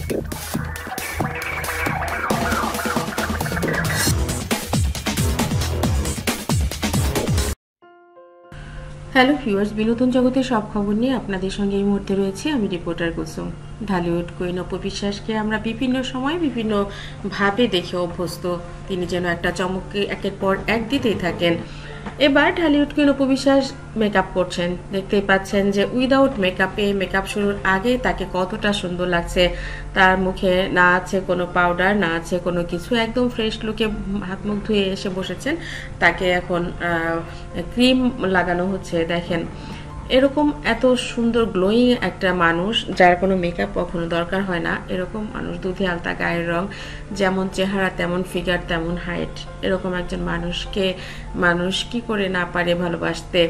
Hello viewers, বিনোদন জগতের সব খবর নিয়ে আপনাদের সঙ্গে এই মুহূর্তে রয়েছে আমি রিপোর্টার কুসুম। ঢালিউড কুইন অপু বিশ্বাসকে আমরা বিভিন্ন সময় বিভিন্ন ভাবে দেখে অভ্যস্ত। তিনি যেন একটা চমককে একের পর এক দিতেই থাকেন। এবার ঢালিউড কুইন অপু বিশ্বাস মেকআপ করছেন। দেখতেই পাচ্ছেন যে উইদাউট মেকআপে মেকআপ শুরুর আগে তাকে কতটা সুন্দর লাগছে। তার মুখে না আছে কোনো পাউডার, না আছে কোনো কিছু, একদম ফ্রেশ লুকে হাত মুখ ধুয়ে এসে বসেছেন। তাকে এখন ক্রিম লাগানো হচ্ছে। দেখেন, এরকম এত সুন্দর গ্লোয়িং একটা মানুষ, যার কোনো মেকআপ কখনো দরকার হয় না, এরকম মানুষ, দুধে আলতা গায়ের রং, যেমন চেহারা তেমন ফিগার তেমন হাইট, এরকম একজন মানুষকে মানুষ কি করে না পারে ভালোবাসতে।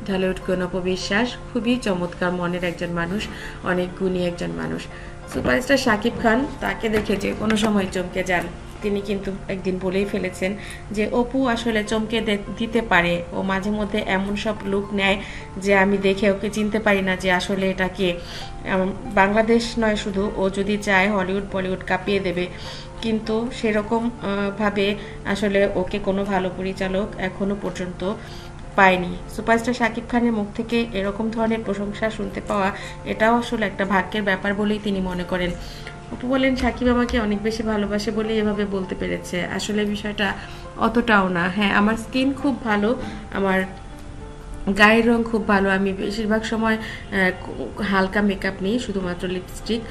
ঢালিউড কুইন অপু বিশ্বাস খুবই চমৎকার মনের একজন মানুষ, অনেক গুণী একজন মানুষ। সুপারস্টার শাকিব খান তাকে দেখে যে কোনো সময় চমকে যান। তিনি কিন্তু একদিন বলেই ফেলেছেন যে অপু আসলে চমকে দিতে পারে। ও মাঝে মধ্যে এমন সব লুক নেয় যে আমি দেখে ওকে চিনতে পারি না যে আসলে এটা কে। বাংলাদেশ নয় শুধু, ও যদি চায় হলিউড বলিউড কাঁপিয়ে দেবে, কিন্তু সেরকম ভাবে আসলে ওকে কোনো ভালো পরিচালক এখনো পর্যন্ত পায়নি। সুপারস্টার শাকিব খানের মুখ থেকে এরকম ধরনের প্রশংসা শুনতে পাওয়া, এটাও আসলে একটা ভাগ্যের ব্যাপার বলেই তিনি মনে করেন। অপু বলেন, শাকিব আমাকে অনেক বেশি ভালোবাসে বলে এভাবে বলতে পেরেছে। আসলে বিষয়টা অতটাও না। হ্যাঁ, আমার স্কিন খুব ভালো, আমার গায়ের রং খুব ভালো, আমি বেশিরভাগ সময় হালকা মেকআপ নিই, শুধুমাত্র লিপস্টিক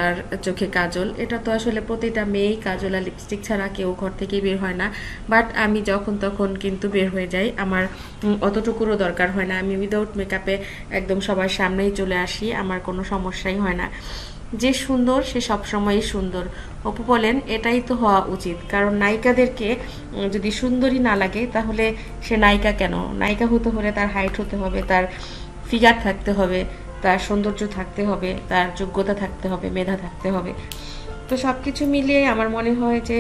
আর চোখে কাজল। এটা তো আসলে প্রতিটা মেয়েই কাজল আর লিপস্টিক ছাড়া কেউ ঘর থেকেই বের হয় না, বাট আমি যখন তখন কিন্তু বের হয়ে যাই। আমার অতটুকুরও দরকার হয় না, আমি উইদাউট মেকআপে একদম সবার সামনেই চলে আসি, আমার কোনো সমস্যাই হয় না। যে সুন্দর সে সবসময়ই সুন্দর। অপু বলেন, এটাই তো হওয়া উচিত, কারণ নায়িকাদেরকে যদি সুন্দরী না লাগে তাহলে সে নায়িকা কেন? নায়িকা হতে হলে তার হাইট হতে হবে, তার ফিগার থাকতে হবে, তার সৌন্দর্য থাকতে হবে, তার যোগ্যতা থাকতে হবে, মেধা থাকতে হবে। তো সব কিছু মিলিয়ে আমার মনে হয় যে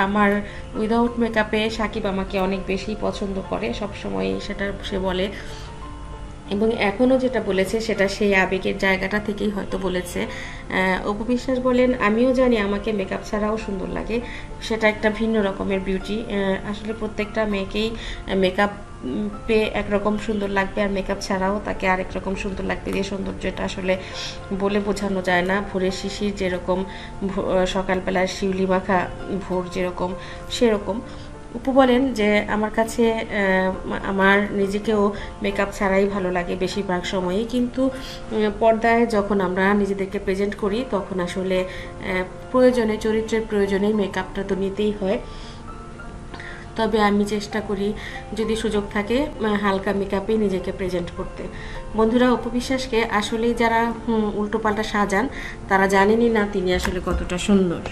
আমার উইদাউট মেকআপে শাকিব আমাকে অনেক বেশি পছন্দ করে, সবসময় সেটা সে বলে। এবং এখনও যেটা বলেছে সেটা সেই আবেগের জায়গাটা থেকেই হয়তো বলেছে। অপু বিশ্বাস বলেন, আমিও জানি আমাকে মেকআপ ছাড়াও সুন্দর লাগে, সেটা একটা ভিন্ন রকমের বিউটি। আসলে প্রত্যেকটা মেয়েকেই মেকআপ একরকম সুন্দর লাগবে, আর মেকআপ ছাড়াও তাকে আরেক রকম সুন্দর লাগবে। যে সৌন্দর্যটা আসলে বলে বোঝানো যায় না। ভোরের শিশির যেরকম, সকালবেলার শিউলি মাখা ভোর যেরকম, সেরকম। অপু বলেন যে আমার কাছে আমার নিজেকেও মেকআপ ছাড়াই ভালো লাগে বেশিরভাগ সময়ই, কিন্তু পর্দায় যখন আমরা নিজেদেরকে প্রেজেন্ট করি তখন আসলে প্রয়োজনে, চরিত্রের প্রয়োজনে মেকআপটা তো নিতেই হয়। তবে আমি চেষ্টা করি যদি সুযোগ থাকে হালকা মেকআপেই নিজেকে প্রেজেন্ট করতে। বন্ধুরা, অপু বিশ্বাসকে আসলেই যারা উল্টোপাল্টা সাজান তারা জানেনই না তিনি আসলে কতটা সুন্দর।